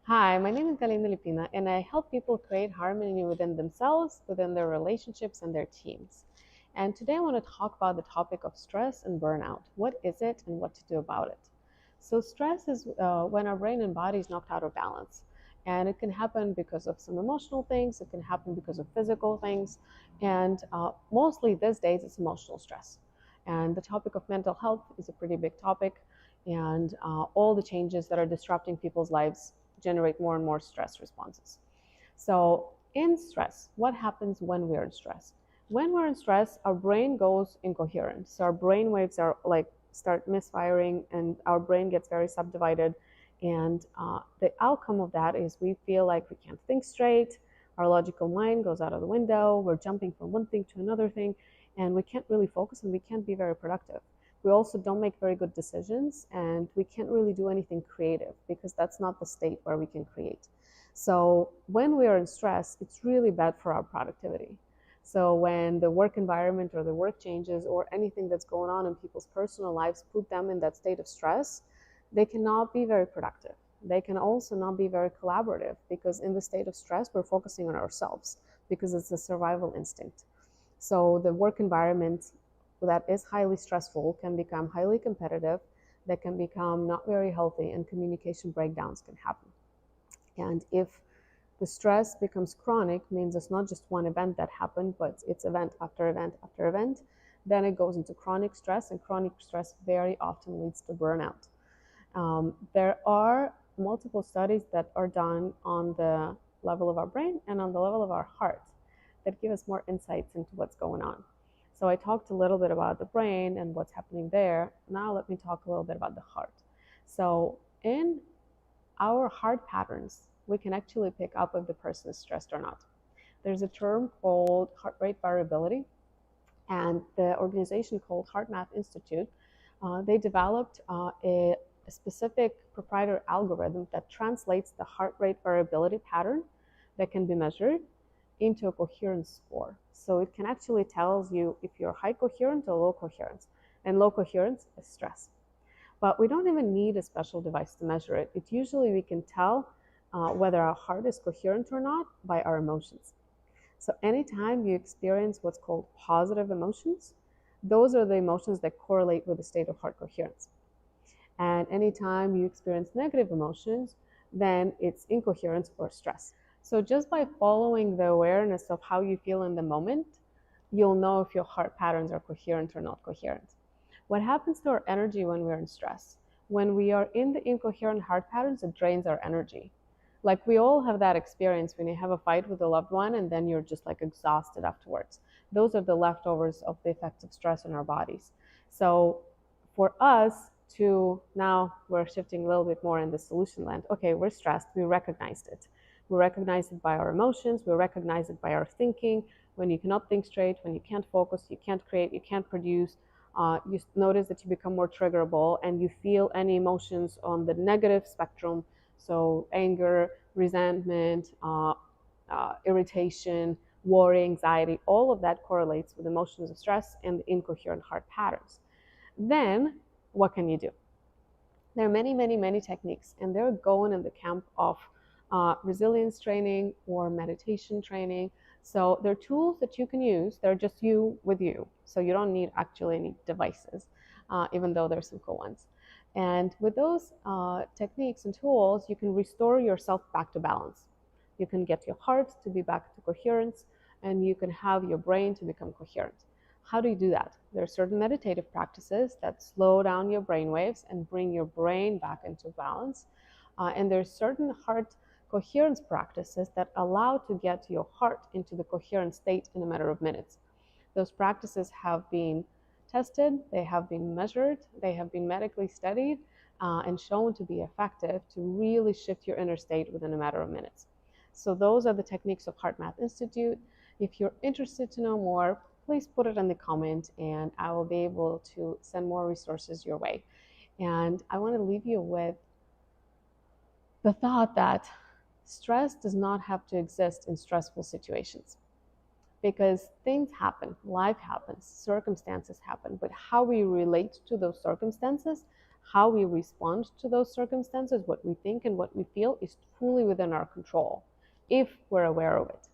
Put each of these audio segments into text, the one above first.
Hi, my name is Galina Lipina, and I help people create harmony within themselves, within their relationships, and their teams. And today I want to talk about the topic of stress and burnout. What is it, and what to do about it? So, stress is when our brain and body is knocked out of balance. And it can happen because of some emotional things, it can happen because of physical things, and mostly these days it's emotional stress. And the topic of mental health is a pretty big topic, and all the changes that are disrupting people's lives generate more and more stress responses. So, in stress, what happens when we're in stress? When we're in stress, our brain goes incoherent. So, our brain waves are like start misfiring, and our brain gets very subdivided. And the outcome of that is we feel like we can't think straight. Our logical mind goes out of the window. We're jumping from one thing to another thing, and we can't really focus and we can't be very productive. We also don't make very good decisions, and we can't really do anything creative because that's not the state where we can create. So when we are in stress, it's really bad for our productivity. So when the work environment or the work changes or anything that's going on in people's personal lives put them in that state of stress, they cannot be very productive. They can also not be very collaborative because in the state of stress, we're focusing on ourselves because it's a survival instinct. So the work environment that is highly stressful can become highly competitive, that can become not very healthy, and communication breakdowns can happen. And if the stress becomes chronic, means it's not just one event that happened, but it's event after event after event, then it goes into chronic stress, and chronic stress very often leads to burnout. There are multiple studies that are done on the level of our brain and on the level of our heart that give us more insights into what's going on. So I talked a little bit about the brain and what's happening there. Now let me talk a little bit about the heart. So in our heart patterns, we can actually pick up if the person is stressed or not. There's a term called heart rate variability, and the organization called HeartMath Institute, they developed a specific proprietary algorithm that translates the heart rate variability pattern that can be measured into a coherence score. So it can actually tell you if you're high coherent or low coherence, and low coherence is stress. But we don't even need a special device to measure it. It usually we can tell whether our heart is coherent or not by our emotions. So anytime you experience what's called positive emotions, those are the emotions that correlate with the state of heart coherence. And anytime you experience negative emotions, then it's incoherence or stress. So just by following the awareness of how you feel in the moment, you'll know if your heart patterns are coherent or not coherent. What happens to our energy when we're in stress? When we are in the incoherent heart patterns, it drains our energy. Like we all have that experience when you have a fight with a loved one and then you're just like exhausted afterwards. Those are the leftovers of the effects of stress in our bodies. So for us to now, we're shifting a little bit more in the solution land. Okay, we're stressed. We recognized it. We recognize it by our emotions. We recognize it by our thinking. When you cannot think straight, when you can't focus, you can't create, you can't produce, you notice that you become more triggerable and you feel any emotions on the negative spectrum. So anger, resentment, irritation, worry, anxiety, all of that correlates with emotions of stress and the incoherent heart patterns. Then what can you do? There are many, many, many techniques, and they're going in the camp of resilience training or meditation training. So they're tools that you can use. They're just you with you. So you don't need actually any devices, even though there's some cool ones. And with those techniques and tools, you can restore yourself back to balance. You can get your heart to be back to coherence, and you can have your brain to become coherent. How do you do that? There are certain meditative practices that slow down your brain waves and bring your brain back into balance. And there's certain heart coherence practices that allow to get your heart into the coherent state in a matter of minutes. Those practices have been tested, they have been measured, they have been medically studied, and shown to be effective to really shift your inner state within a matter of minutes. So those are the techniques of HeartMath Institute. If you're interested to know more, please put it in the comment and I will be able to send more resources your way. And I want to leave you with the thought that stress does not have to exist in stressful situations, because things happen, life happens, circumstances happen, but how we relate to those circumstances how we respond to those circumstances, what we think and what we feel, is fully within our control if we're aware of it.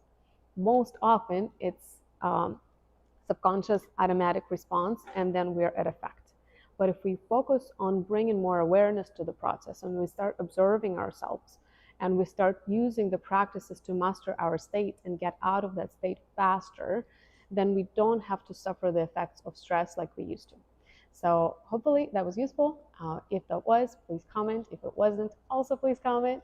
Most often, it's subconscious automatic response, and then we're at effect. But if we focus on bringing more awareness to the process and we start observing ourselves and we start using the practices to master our state and get out of that state faster, then we don't have to suffer the effects of stress like we used to. So hopefully that was useful. If that was, please comment. If it wasn't, also please comment.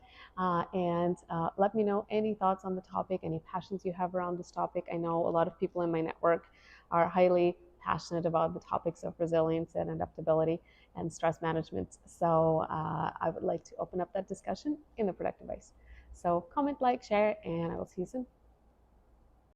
And let me know any thoughts on the topic, any passions you have around this topic. I know a lot of people in my network are highly passionate about the topics of resilience and adaptability and stress management. So I would like to open up that discussion in the productive ways. So comment, like, share, and I will see you soon.